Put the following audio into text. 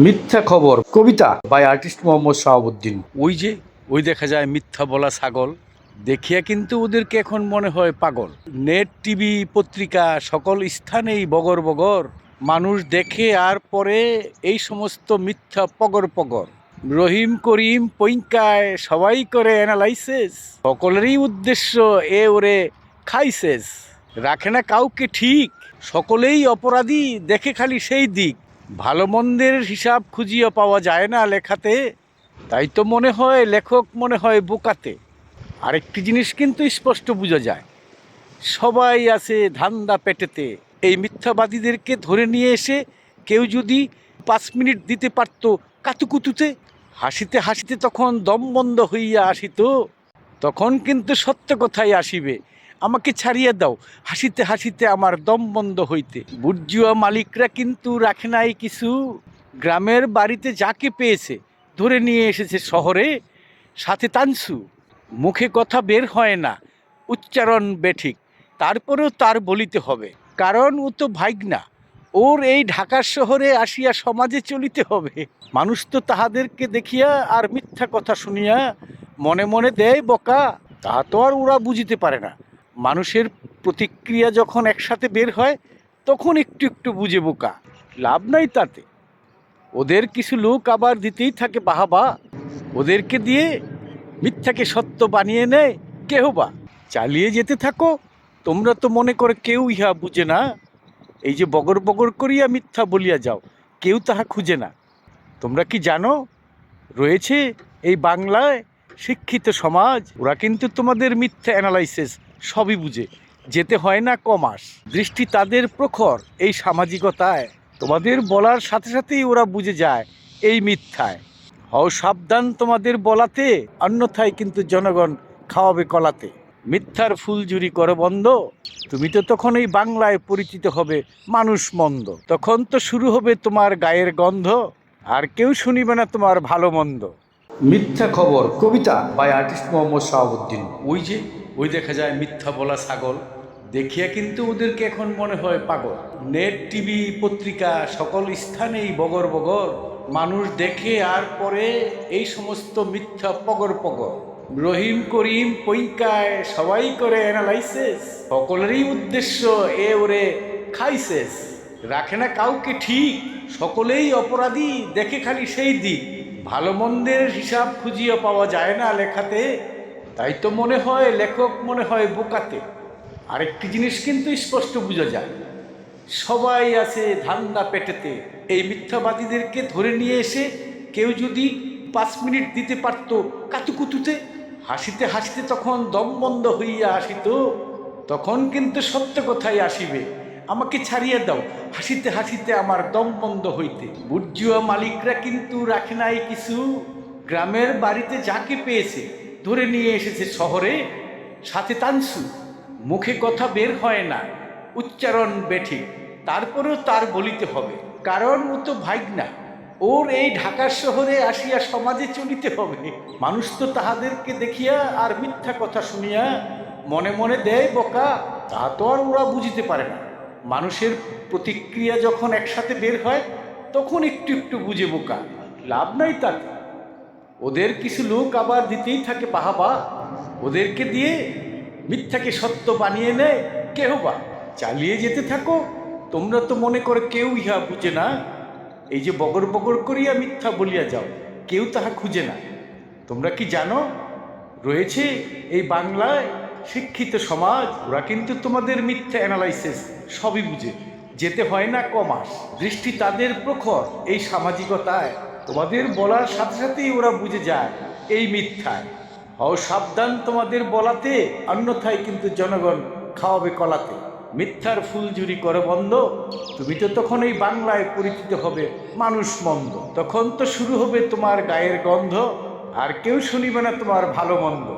মিথ্যা খবর কবিতা by artist Mohammad Shahabuddin. ওই দেখা যায় মিথ্যা বলা ছাগল, দেখিয়া কিন্তু ওদেরকে এখন মনে হয় পাগল। নেট, টিভি, পত্রিকা সকল স্থানেই বগর বগর, মানুষ দেখে আর পরে এই সমস্ত মিথ্যা পগর পগর। রহিম করিম পইঙ্কায় সবাই করে অ্যানালাইসিস, সকলেরই উদ্দেশ্য এ ওরে খাইসেস। রাখে না কাউকে ঠিক, সকলেই অপরাধী, দেখে খালি সেই দিক। ভালো মন্দের হিসাব খুঁজিয়ে পাওয়া যায় না লেখাতে, তাই তো মনে হয় লেখক মনে হয় বোকাতে। আরেকটি জিনিস কিন্তু স্পষ্ট বোঝা যায়, সবাই আছে ধান্দা পেটেতে। এই মিথ্যাবাদীদেরকে ধরে নিয়ে এসে কেউ যদি 5 মিনিট দিতে পারতো কাতুকুতুতে, হাসিতে হাসিতে তখন দম বন্ধ হইয়া আসিত, তখন কিন্তু সত্য কথাই আসিবে। আমাকে ছাড়িয়ে দাও, হাসিতে হাসিতে আমার দম বন্ধ হইতে। বুর্জুয়া মালিকরা কিন্তু রাখে নাই কিছু, গ্রামের বাড়িতে যাকে পেয়েছে ধরে নিয়ে এসেছে শহরে, সাথে তানসু। মুখে কথা বের হয় না, উচ্চারণ বেঠিক, তারপরেও তার বলিতে হবে, কারণ ও তো ভাইগনা। ওর এই ঢাকার শহরে আসিয়া সমাজে চলিতে হবে। মানুষ তো তাহাদেরকে দেখিয়া আর মিথ্যা কথা শুনিয়া মনে মনে দেয় বোকা, তা তো আর ওরা বুঝিতে পারে না। মানুষের প্রতিক্রিয়া যখন একসাথে বের হয় তখন একটু একটু বুঝে বোকা, লাভ নাই তাতে। ওদের কিছু লোক আবার দিতেই থাকে বাহাবা, ওদেরকে দিয়ে মিথ্যাকে সত্য বানিয়ে নেয় কেহ বা। চালিয়ে যেতে থাকো, তোমরা তো মনে করে কেউ ইহা বুঝে না। এই যে বগর বগর করিয়া মিথ্যা বলিয়া যাও, কেউ তাহা খুঁজে না। তোমরা কি জানো, রয়েছে এই বাংলায় শিক্ষিত সমাজ, ওরা কিন্তু তোমাদের মিথ্যা অ্যানালাইসিস সবই বুঝে, যেতে হয় না কমাস। দৃষ্টি তাদের প্রখর এই সামাজিকতায়, তোমাদের বলার সাথে সাথেই ওরা বুঝে যায় এই মিথ্যায়। হও সাবধান তোমাদের বলাতে, অন্যথায় কিন্তু জনগণ খাওয়াবে কলাতে। মিথ্যার ফুলঝুরি করো বন্ধ, তুমি তো তখন এই বাংলায় পরিচিত হবে মানুষ মন্দ। তখন তো শুরু হবে তোমার গায়ের গন্ধ, আর কেউ শুনিবে না তোমার ভালো মন্দ। মিথ্যা খবর কবিতা বাই আর্টিস্ট মোহাম্মদ শাহাবুদ্দিন। ওই দেখা যায় মিথ্যা বলা ছাগল, দেখিয়া কিন্তু ওদেরকে এখন মনে হয় পাগল। নেট, টিভি, পত্রিকা সকল স্থানেই বগর বগর, মানুষ দেখে আর পরে এই সমস্ত মিথ্যা পগর পগর। রহিম করিম পইঙ্কায় সবাই করে অ্যানালাইসিস, সকলেরই উদ্দেশ্য এ ওরে খাইসেস। রাখে না কাউকে ঠিক, সকলেই অপরাধী, দেখে খালি সেই দিক। ভালো মন্দের হিসাব খুঁজিয়ে পাওয়া যায় না লেখাতে, তাই তো মনে হয় লেখক মনে হয় বোকাতে। আরেকটি জিনিস কিন্তু স্পষ্ট বোঝা যায়, সবাই আছে ধান্দা পেটেতে। এই মিথ্যাবাদীদেরকে ধরে নিয়ে এসে কেউ যদি 5 মিনিট দিতে পারতো কাতুকুতুতে, হাসিতে হাসিতে তখন দম বন্ধ হইয়া আসিত, তখন কিন্তু সত্য কথাই আসিবে। আমাকে ছাড়িয়ে দাও, হাসিতে হাসিতে আমার দম বন্ধ হইতে। বুর্জুয়া মালিকরা কিন্তু রাখে নাই কিছু, গ্রামের বাড়িতে যাকে পেয়েছে ধরে নিয়ে এসেছে শহরে, সাথে তানসু। মুখে কথা বের হয় না, উচ্চারণ বেঠিক, তারপরেও তার বলিতে হবে, কারণ ও তো ভাইগনা। ওর এই ঢাকার শহরে আসিয়া সমাজে চলিতে হবে। মানুষ তো তাহাদেরকে দেখিয়া আর মিথ্যা কথা শুনিয়া মনে মনে দেয় বোকা, তা তো আর ওরা বুঝিতে পারে না। মানুষের প্রতিক্রিয়া যখন একসাথে বের হয় তখন একটু একটু বুঝে বোকা, লাভ নাই তাতে। ওদের কিছু লোক আবার দিতেই থাকে বাহাবা, ওদেরকে দিয়ে মিথ্যাকে সত্য বানিয়ে নেয় কেহ বা। চালিয়ে যেতে থাকো, তোমরা তো মনে করে কেউ ইহা বুঝে না। এই যে বগর বগর করিয়া মিথ্যা বলিয়া যাও, কেউ তাহা খুঁজে না। তোমরা কি জানো, রয়েছে এই বাংলায় শিক্ষিত সমাজ, ওরা কিন্তু তোমাদের মিথ্যা অ্যানালাইসিস সবই বুঝে, যেতে হয় না কমাস। দৃষ্টি তাদের প্রখর এই সামাজিকতায়, তোমাদের বলার সাথে সাথেই ওরা বুঝে যায় এই মিথ্যায়। হও সাবধান তোমাদের বলাতে, অন্যথায় কিন্তু জনগণ খাওয়াবে কলাতে। মিথ্যার ফুলঝুরি করো বন্ধ, তুমি তো তখন এই বাংলায় পরিচিত হবে মানুষ মন্দ। তখন তো শুরু হবে তোমার গায়ের গন্ধ, আর কেউ শুনিবে না তোমার ভালো মন্দ।